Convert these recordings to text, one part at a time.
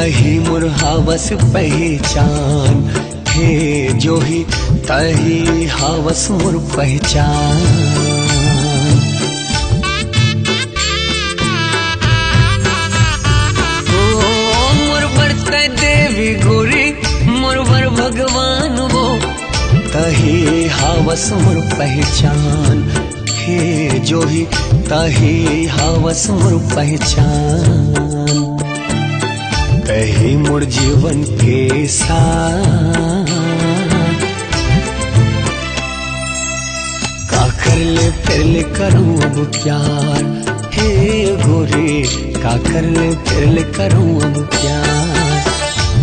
तही मोर हावस पहचान, हे जो ही तही हावस मोर पहचान। मोर बरते देवी गोरी मोर बर भगवान वो, तही हावस मोर पहचान, हे जो ही तही हावस मोर पहचान। तही मोर जीवन के साथ का कर ले फिर ले करूं अब प्यार, हे गोरे का कर ले फिर ले करूं अब प्यार।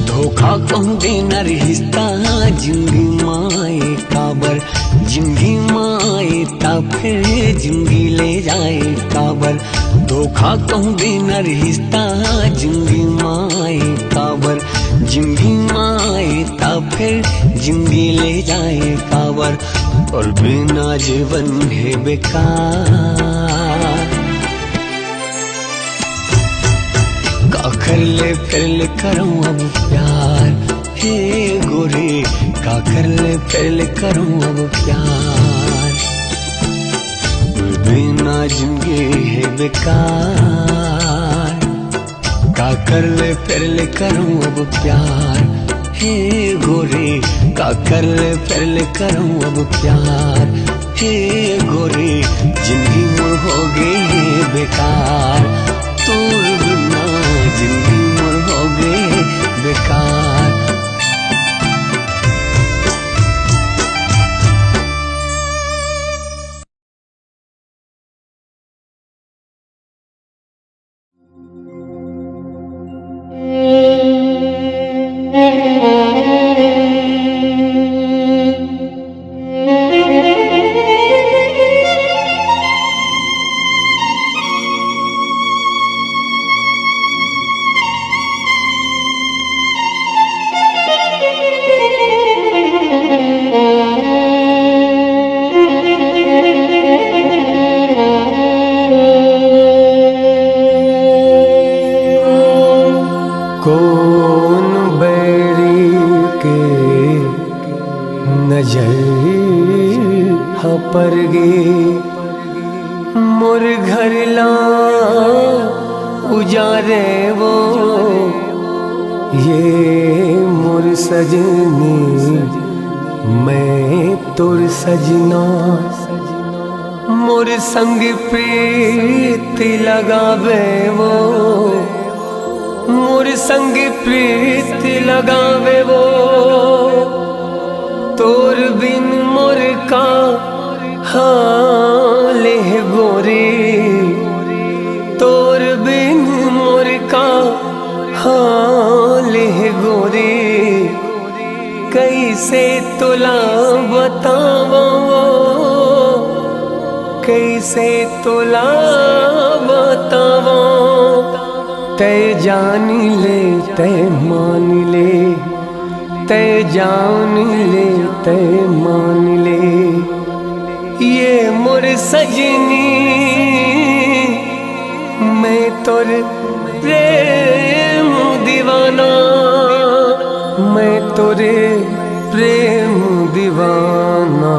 धोखा कहूँ देना रिश्ता जिंदगी माए काबर, जिंदगी माए ता फिर जिंदगी ले जाए काबर। धोखा कहूँ देना रिश्ता जिंदगी माए काबर, जिंदगी माए ता फिर जिंदगी ले जाए काबर। और बिना जीवन है बेकार, का कर ले फिर ले करूं अब प्यार, हे गोरे का कर ले फिर ले करूं अब प्यार। बिना जिंदगी है बेकार, का कर ले फिर ले करूं अब प्यार, हे गोरे का कर ले फिर ले करूं अब प्यार। हे गोरे जिंदगी मोर हो गई है बेकार, तोर बिना जिंदगी मोर हो गई बेकार। कौन बैरी के नजर पर गे, मोर घर ला उजारे वो, ये मोर सजनी मैं तोर सजना। मोर संग प्रीत लगावे वो, मोर संग प्रीत लगावे वो। तोर बिन मोर का हाल है गोरी, तोर बिन मोर का हाल है गोरी। कैसे तुला बतावा, कैसे तुला बतावा। तय जान ले तय मान ले, तय जान ले तय मान ले। ये मोर सजनी मैं तोर प्रेम दीवाना, मैं तोरे प्रेम दीवाना।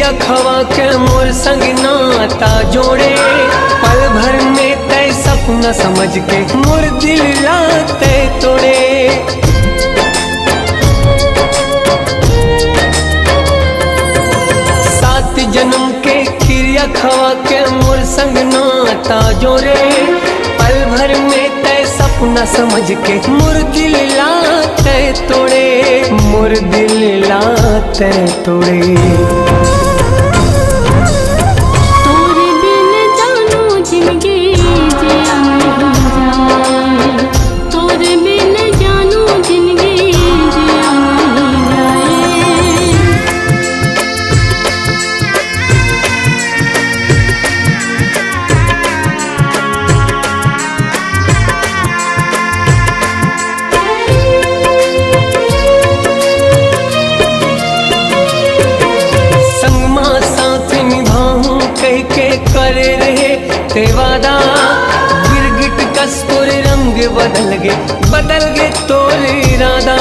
क्रिया खवा के मोर संग नाता जोड़े, पल भर में तय सपना समझ के मोर दिल लाते तोड़े। सात जन्म के क्रिया खवा के मोर संग नाता जोड़े, पल भर में तय सपना समझ के मोर दिल लाते तोड़े, मोर दिल लाते तोड़े। तोरे बिन जानू जिंदगी जिया नहीं जाए, तोरे बिन जानू जिंदगी जिया नहीं जाए। करे रहे ते वादा, गिरगिट कस्तूर रंग बदल गे तोरे इरादा।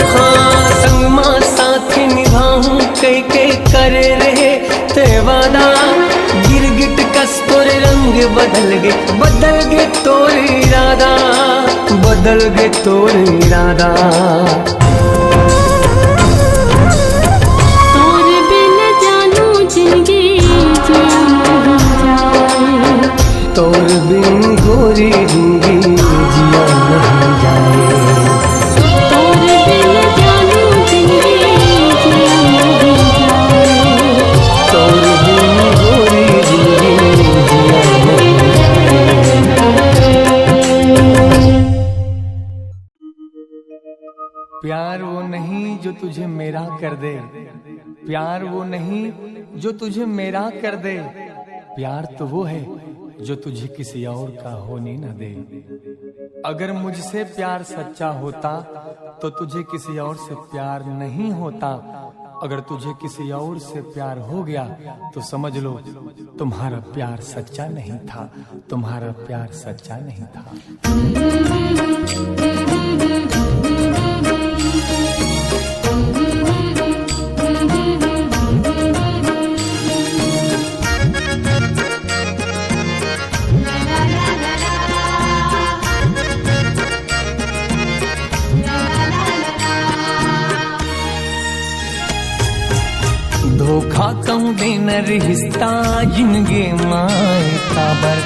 हाँ संगमा साथी निभाऊं कह के करे रहे ते वादा, गिरगिट कस्तूर रंग बदल गे तोरे इरादा, बदल गे तोरे इरादा। तोर बिन गोरी जिंदगी जिया नहीं जाए, तोर बिन जानू जिंदगी जिया नहीं जाए, तोर बिन गोरी जिंदगी जिया नहीं जाए। प्यार वो नहीं जो तुझे मेरा कर दे, प्यार वो नहीं जो तुझे मेरा कर दे, प्यार तो वो है जो तुझे किसी और का होने न दे। अगर मुझसे प्यार सच्चा होता तो तुझे किसी और से प्यार नहीं होता, अगर तुझे किसी और से प्यार हो गया तो समझ लो तुम्हारा प्यार सच्चा नहीं था, तुम्हारा प्यार सच्चा नहीं था। धोखा कहूँ देना रिश्ता जिंदगी माए काबर,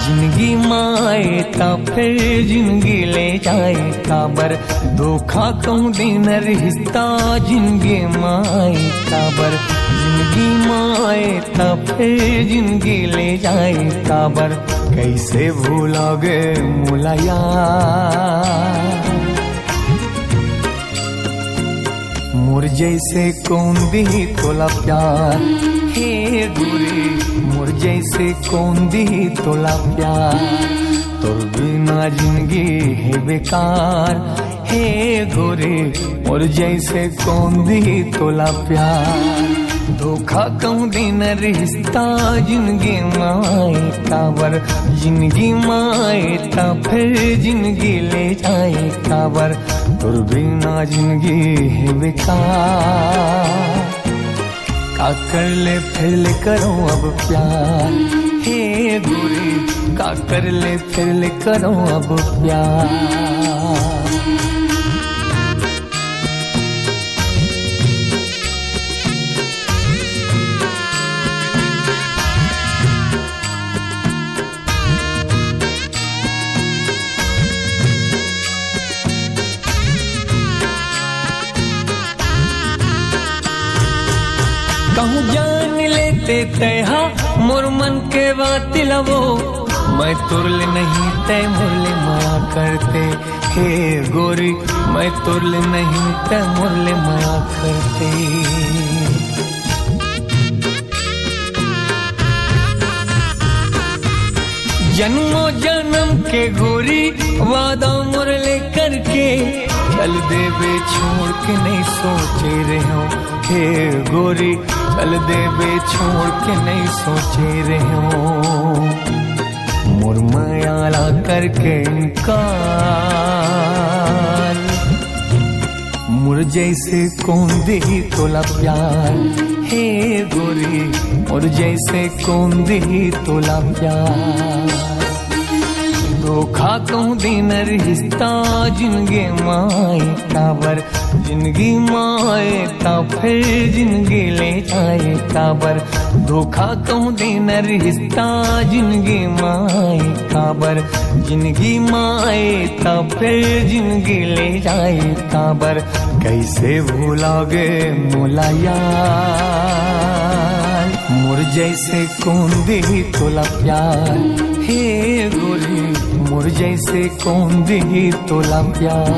जिंदगी माए ता फिर जिंदगी ले जाए काबर। धोखा कहूँ देना रिश्ता जिंदगी माए काबर, जिंदगी माए ता फिर जिंदगी ले जाए काबर। कैसे भूलोगे मोला यार, मोर जैसे कौन दी तोला प्यार, हे गोरी मोर जैसे कौन दी तोला प्यार। तोर बिना जिंदगी है बेकार, हे गोरी मोर जैसे कौन दी तोला प्यार। धोखा कहूँ देना रिश्ता जिंदगी माए काबर, जिंदगी माए ता फिर जिंदगी ले जाए काबर। तोर बिना जिंदगी है बेकार, का कर ले फिर ले करो अब प्यार, हे गोरी का कर ले फिर ले करो अब प्यार। कहूँ जान लेते तैहा मोर मन के बात लवो, मैं तुरले नहीं तय मुरले माया करते, हे गोरी मैं तुरले नहीं तय मुरले माया करते। जन्मों जन्म के गोरी वादा मुरले करके, चल देवे छोड़ के नहीं सोचे रहे हो, हे गोरी चल देवे छोड़ के नहीं सोचे रहे हो। मुरमयाला करके इनकार, मोर जैसे कौन दी तोला प्यार, हे गोरी मोर जैसे कौन दी तोला प्यार। धोखा कहूँ दिन रिश्ता जिनगे माए काबर, जिंदगी माए ता फिर जिंदगी ले जाए काबर। धोखा कहूँ दिन रिश्ता जिंदगी माए काबर, जिंदगी माए ता फिर जिंदगी ले जाए काबर। कैसे भूलोगे मोला यार, मोर जैसे कौन दी तोला प्यार, हे गोरी मोर जैसे कौन दी तोला प्यार।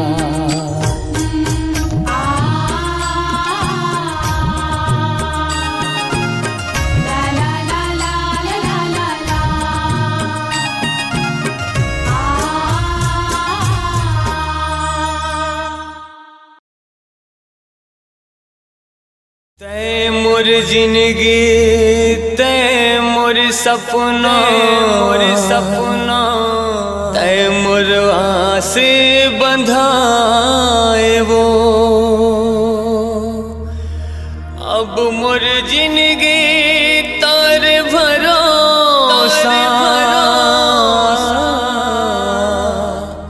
तै मोर जिंदगी तै मोर सपना, मोर सपना तै मोर आस बंधाए वो। अब मोर जिंदगी तार भरोसा,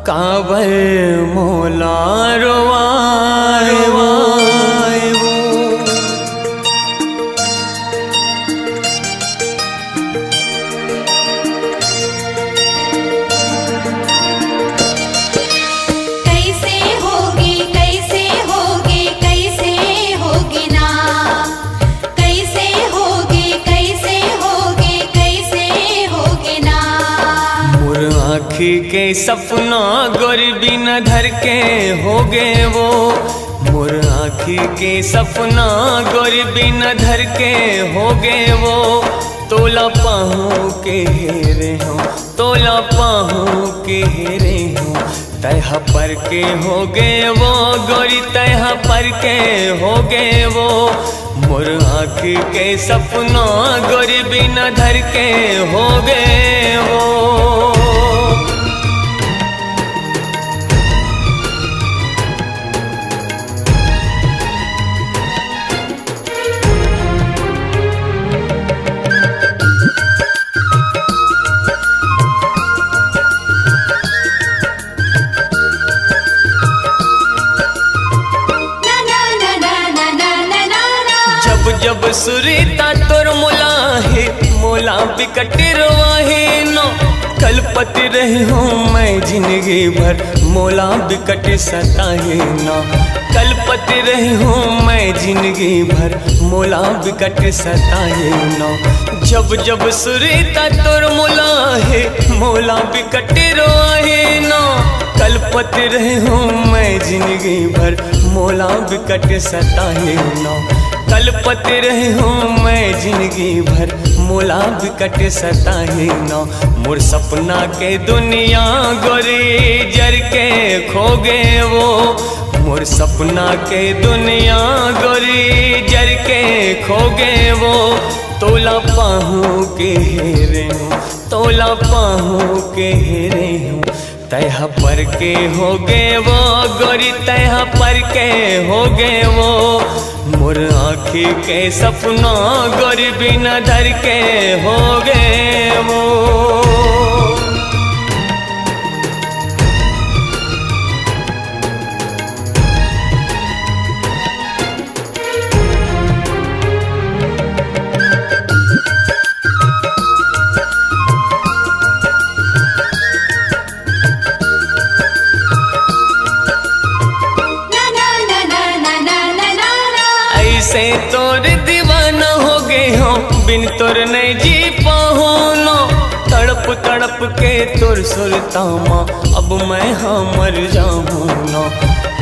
काबर मोला रोवाए वो। के सपना गरीबी न धर के हो गए वो। मोर आँखी के सपना गरीबी न धर के हो गए वो। तोला पाहू के हेरे हूँ, तोला पाहू के हेरे हूँ। तह पर के हो गए वो गोरी, तह पर के हो गए वो। मोर आँखी के सपना गरीबी न धर के हो गए वो। जब सुरीता तोर मोला है, मोला बिकट रोवाहे नो। कलपति रही हूँ मैं जिंदगी भर, मोला बिकट सताहे नो। कलपति रही हूँ मैं जिंदगी भर, मोला बिकट सताहे नो। जब जब सुरीता तोर मोला है, मोला बिकट रोवाहे नो। कलपति रही हूँ मैं जिंदगी भर, मोला बिकट सताहे नो। कलपति रही हूँ मैं जिंदगी भर, मोला बिकट सताहे न। मोर सपना के दुनिया गोरी जर के खो गए वो। मोर सपना के दुनिया गोरी जर के खो गए वो। तोला पाहू के हेरे हूँ, तोला पाहू के हेरे हूँ। तह पर के हो गए वो गोरी, तह पर के हो गए वो। मोर आँखी के सपना गरीबी न धर के हो गए वो। ऐसे तोर दीवाना हो गए हो, बिन तोर नहीं जी पाहू नो। तड़प तड़प के तोर सुरता माँ, अब मैं हाँ मर जाऊँ नो।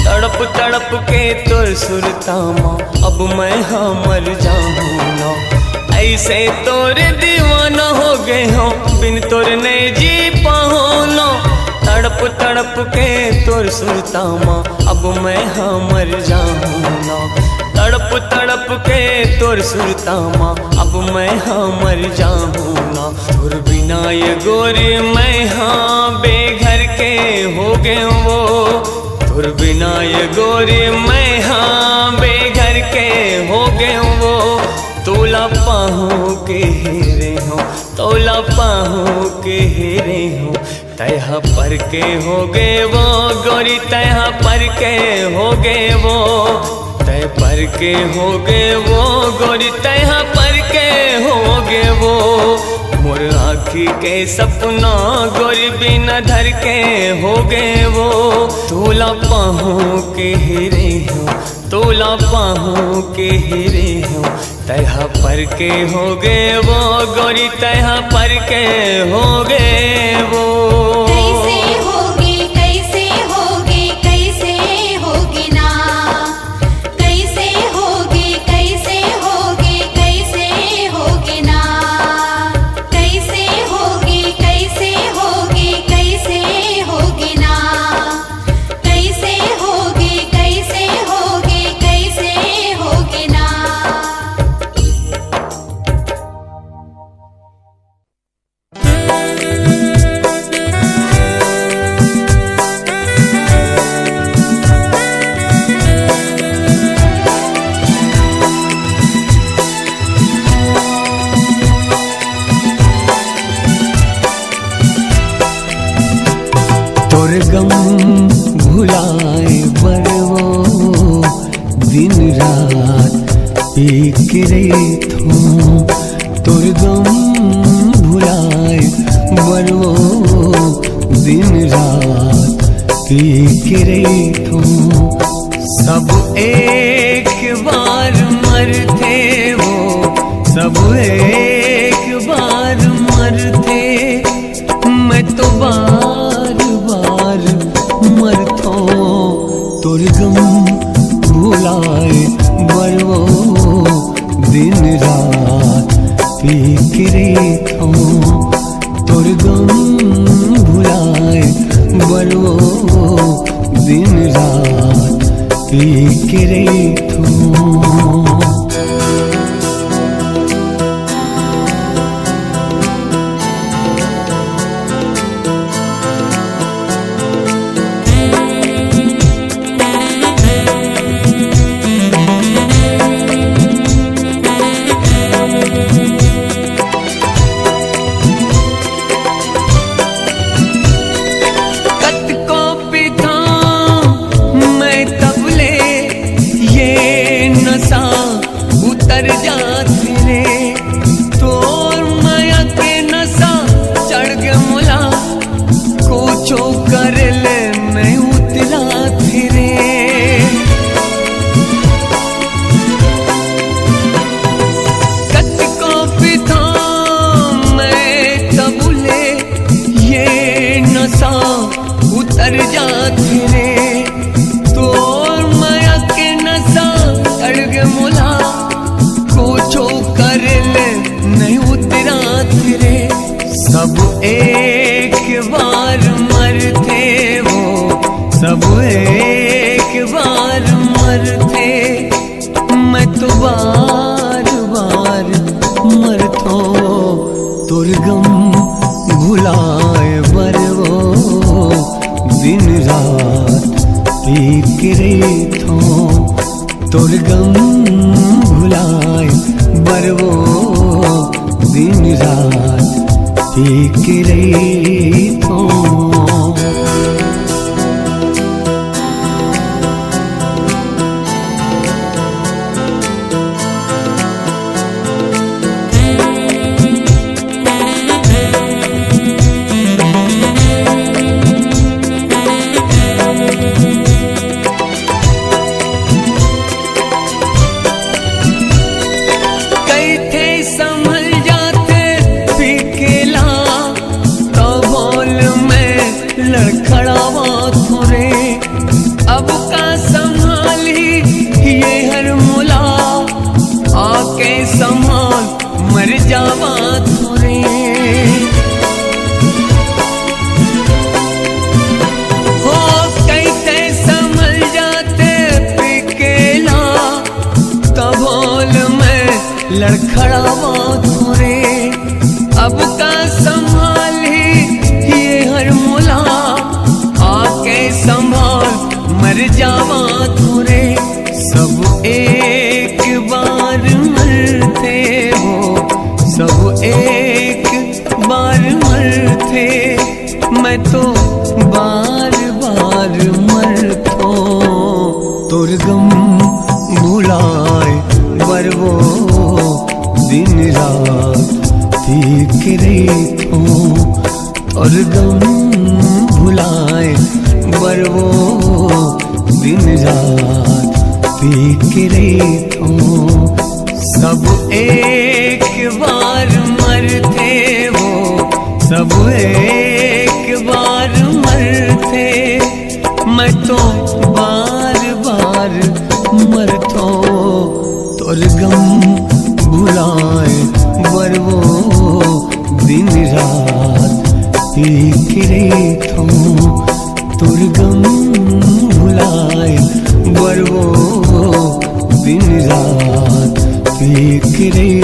तड़प तड़प के तोर सुरता माँ, अब मैं हाँ मर जाऊँ नो। ऐसे तोर दीवाना हो गए हो, बिन तोर नहीं जी पाहू नो। तड़प तड़प के तोर सुरता माँ, अब मैं हाँ मर जाऊँ नो। तड़प तड़प के तोर सुरता माँ, अब मैं हाँ मर जाऊँ ना। तोर बिना ये गोरी मैं हाँ बेघर के हो गए वो। तोर बिना ये गोरी मैं हाँ पाहू के हेरे हो तैहा पर के हो गे वो गोरी तैहा पर के हो गे वो तय पर के हो गे वो गोरी तैहा पर के हो गे वो मोर आँखी के सपना गोरी बिना धर के हो गे वो तोला पाहू के हेरे हो तोला पाहू के हेरे हो तैहा पर के हो गे वो गोरी तैहा पर के हो गे वो कैसे होगे कैसे होगे कैसे होगे ना कैसे होगे कैसे होगे कैसे होगे ना कैसे होगे कैसे होगे कैसे होगे ना कैसे होगे कैसे होगे कैसे होगे ना। तोर गम भुलाए बरवो दिन रात एक रे थो तोर गम भुलाए बरवो दिन रात एक रे थो सब एक बार मरते वो सब एक बार मरते मैं तो बार बार मरतो तोर गम भुलाए बरवो दिन रात फिक्रे थो तोर गम भुलाए बरवो दिन रात फिक्रे थो। उतर जाती रे तोर माया के नशा चढ़ गे मुला कुछो कर ले मैं उतरा फिरे कत को पिता मैं तबुले ये नशा उतर जाती रे तोर माया के नशा चढ़ गे मुला कुछो कर ले नहीं उतरा फिरे सब एक बार मरते वो सब एक बार मरते मैं तो बार बार मरतो तोर गम भुलाए बरवो दिन रात फिक्रे थो तोर गम भुलाए बरवो दिन रात फिक्रे थो। लड़खड़ावा थोरे अब का संभाली ये हर मुला आके संभाल मर जावा थोरे हो कैसे संभल जाते पिकेला तबोल में लड़खड़ावा थोरे अब का संभाली ये हर मुला आके संभाल मर जावा थोरे सब एक बार मरते हो सब मैं तो बार बार मरतो तोर गम भुलाए बरवो दिन रात पीक रही तोर गम भुलाए बरवो दिन रात पीक रही सब एक बार मरते वो सब एक बार मरते मैं तो बार बार मरतो तोर गम भुलाए बरवो दिन रात पीक रही तोर गम भुलाए बरवो दिन रात पीक रही